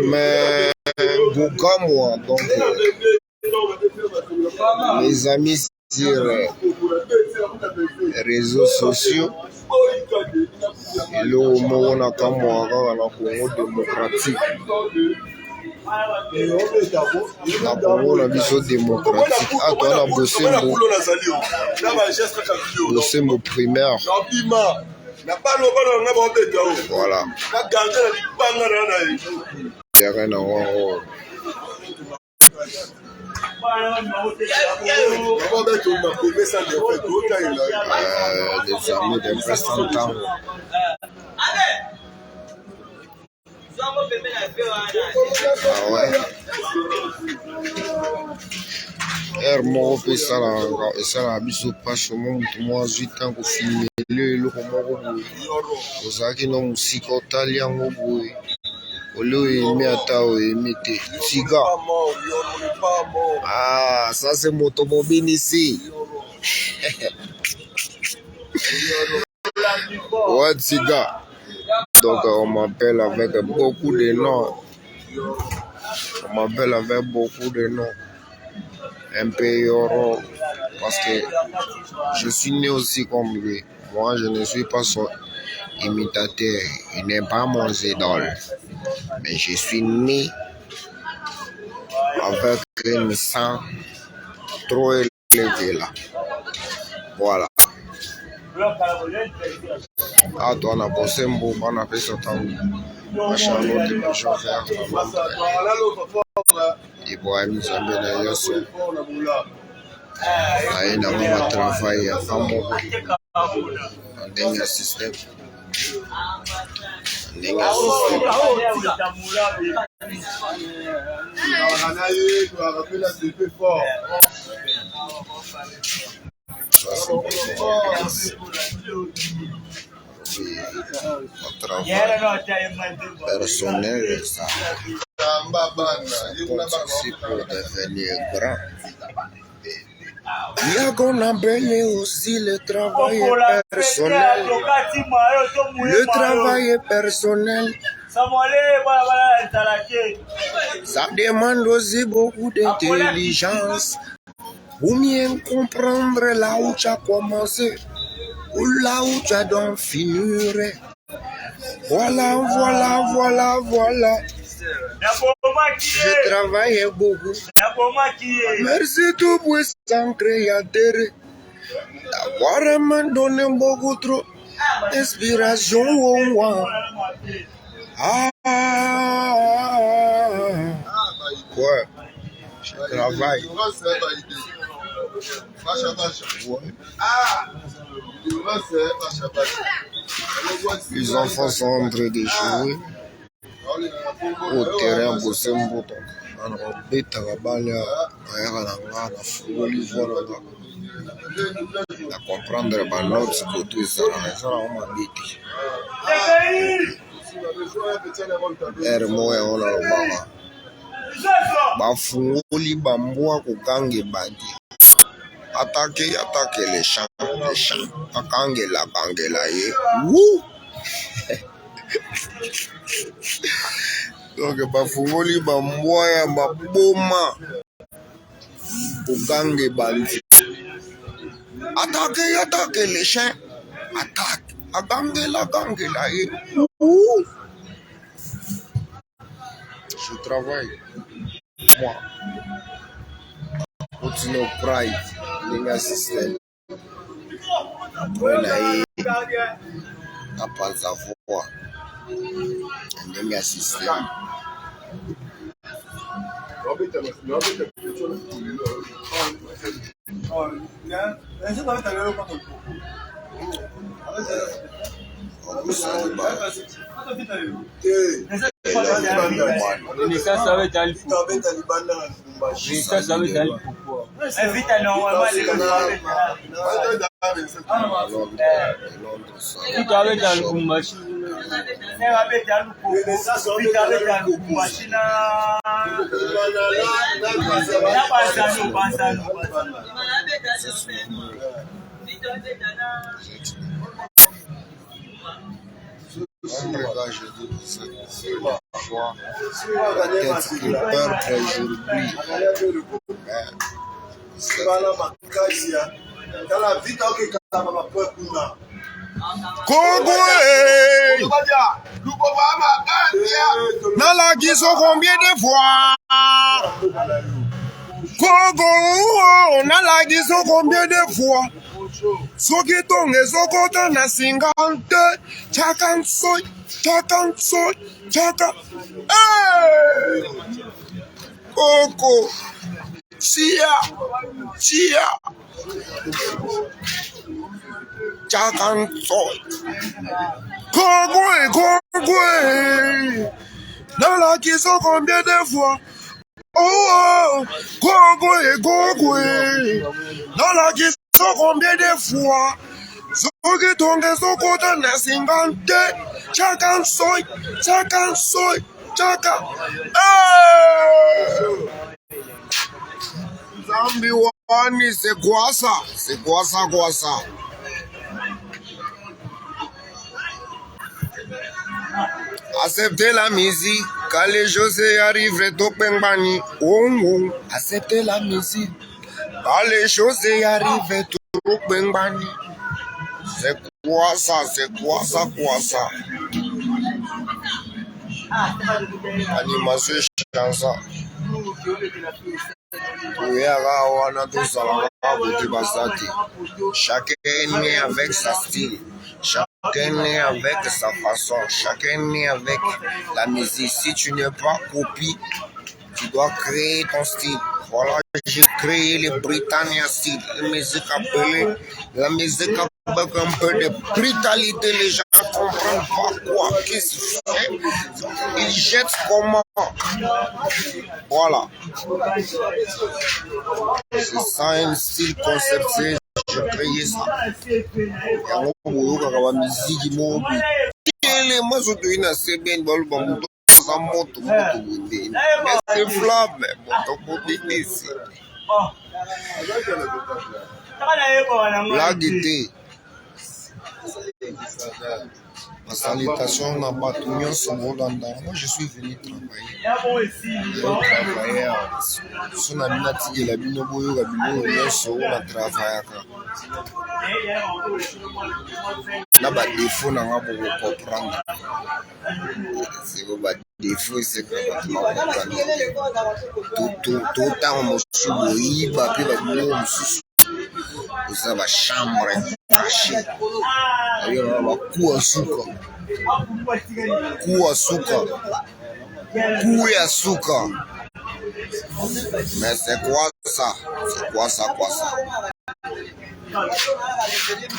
Mais beaucoup moi, donc mes amis sur les réseaux sociaux, le monde a comme moi dans le Congo démocratique. Na Congo na biso démocratique. Ah, toi na bossé mon primaire. Voilà. Terrain na wango. Les amis d'un prestant temps. Ah ouais. Hermo fait ça là, et ça là, biso pas chez moi, moi 8 ans qu'on filme le comment aux aki no musique italien au boy. Olo me atao et mete Tiga. Ah, ça c'est motomobile ici. Ouais, Tiga. Donc on m'appelle avec beaucoup de noms. On m'appelle avec beaucoup de noms. Un peu euro. Parce que je suis né aussi comme lui. Moi, je ne suis pas son imitateur. Il n'est pas mon idole. Mais je suis né avec un sang trop élevé là. Voilà. Ah, toi, on a bossé un beau, on a fait ce temps. Machin, l'autre, les gens faire. Et pour aller nous amener d'ailleurs, c'est. Aí na mama trabalha, vamos tem assistente. Tem assistente. Personnel, ça participe pour devenir grand. Il y a qu'on appelle aussi le travail personnel. Le travail personnel, ça demande aussi beaucoup d'intelligence pour bien comprendre là où tu as commencé ou là où tu as donc finir. Voilà. Je travaille beaucoup. Merci tout pour sans créateur d'avoir me donné beaucoup trop d'inspiration. Ah, ouais, je travaille. Les enfants sont en train de jouer au terrain pour se mboto. Alors, bêta la balle, à comprendre ma note côté ça on m'a bêté. Hermo et on a le baba. Bafungoli bamboa kukange bandi. Attaquer les champs. Kangela ye. Wouh! Donc bafungoli bamboa ya baboma. Kukange bandi. Attaquer les chiens. Attaque. Agangela ye. Ouh! Je travaille. Moi. Continue au pride. Linga système. Après naïe. A pas sa voix. Linga système. regarde, je dis c'est la foi. Peut-être que peur que j'oublie. Nalaki so combien de fois? Kogo, nalaki so combien de fois? Soki tonge sokota na 50, chaka soy, chaka. Hey! Koko, chia. Chaka soy. Kogo, nalaki so combien de fois? Oh, Gogo, nalaki so combien de fois? Soki tonge sokota na 50, chaka soy. Zambi wani, c'est quoi ça? Acceptez la musique, quand les choses arrivent, tout pengbani. Acceptez la musique, quand les choses arrivent, tout pengbani. C'est quoi ça? Animation chanson. Chacun est né avec sa style, chacun est né avec sa façon, chacun est né avec la musique. Si tu n'es pas copie, tu dois créer ton style. Voilà, j'ai créé le Britannia style, la musique appelée, la musique avec un peu de brutalité. Les gens ne comprennent pas quoi, qu'est-ce que c'est. Ils jettent comment. Voilà. C'est ça un style conceptuel, j'ai créé ça. Et on voit la musique, les mots sont une assez bien bonne. Mais c'est flamme, ici. La gaieté. Ma salutation n'a pas tout mis son mot dans. Moi, je suis venu travailler. Je travaillais sur la minati de la binoboyo, la binoboyo, sur la travail. Là, bah, défaut, n'a pas pour comprendre. C'est bon, bah, défaut, c'est que tu m'as compris. Tout le temps, on se dit, bah, puis, bah, on se usa va chambre cachée. Alors, on va coup à sucre. Mais c'est quoi ça?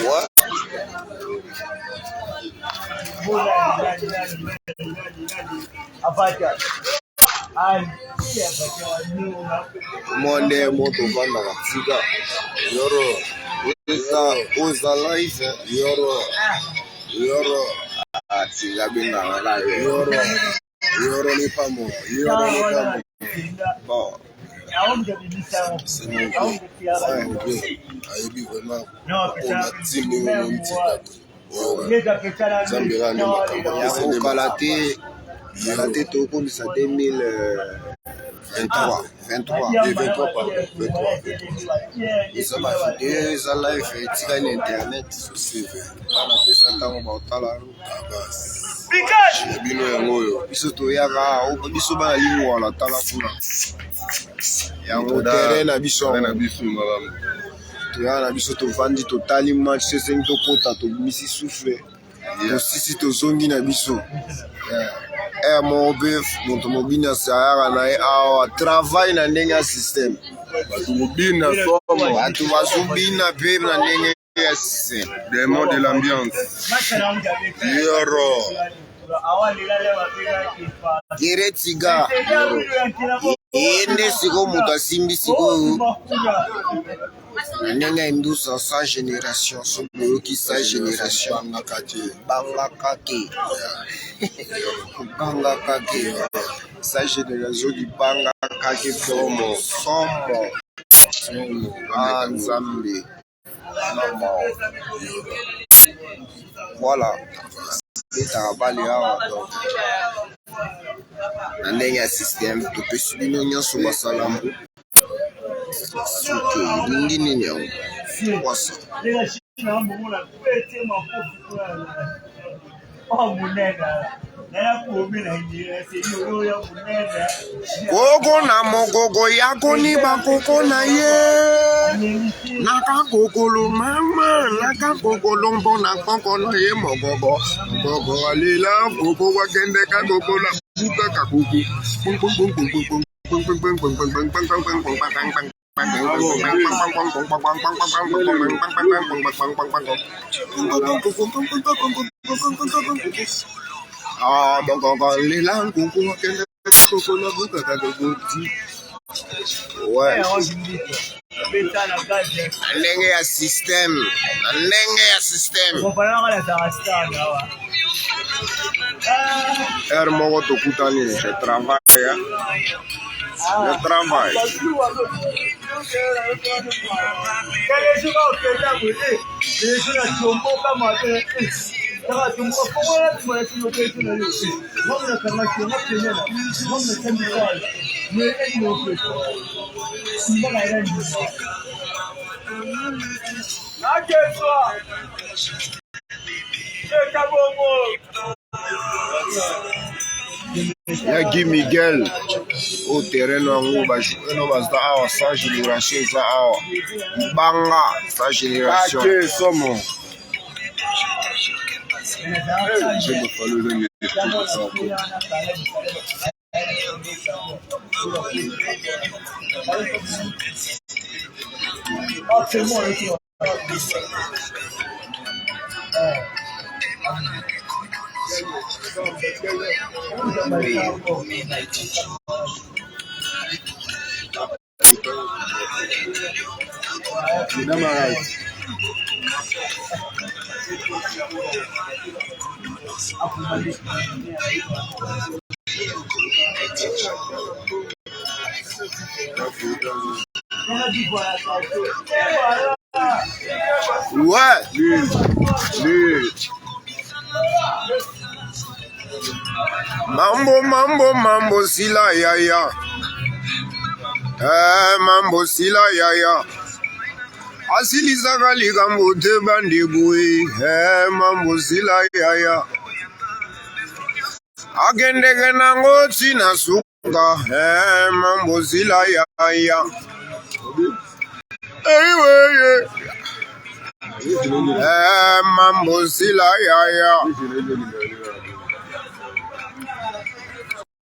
Ouais. Monde moto vanda katika yoro uza life yoro atiga binga la yoro ni pamo bon c'est mon ayebi vraiment on a timé mon petit zambira ni makambo kalate toko ni sa 2023 ils ont fait ça live et tika ni internet c'est vrai on a fait ça tango ba otala bino yango yo biso to yaka biso ba lingo wala tala kuna yango terrain na biso malamu to ya na biso to vandi totali match c'est un to kota to misi souffle to sisi to zongi na biso mon bœuf, mon mobile, c'est un travail dans le système. Des mots de l'ambiance. Geretiga. Siko mutasimbi siko. Nanga indusa sa génération, son qui sa génération banga kake sa génération du banga kake somo Nzambe. Voilà. Travailler donc ndenge ya système topesi bino nyonso basala suki olingi nini yango kwasa koko na mokoko yako ni bakoko na ye nakakokolo mama nakakokolo mpona koko na ye mokoko koko alela koko wakendeka kokola bukaka koko ah mokoko alela koko wakendeka kokola bukaka koko ouais ndenge ya système er moko tokutani je travaille Yagi Miguel au terrain no basta awa sa génération ça awa banga sa génération somo je me follow them ouais mambo sila yaya mambo sila yaya asilisaka likambo te bandibui mambo sila yaya akendeke nango tina suka mambo sila yaya eiweye mambo sila yaya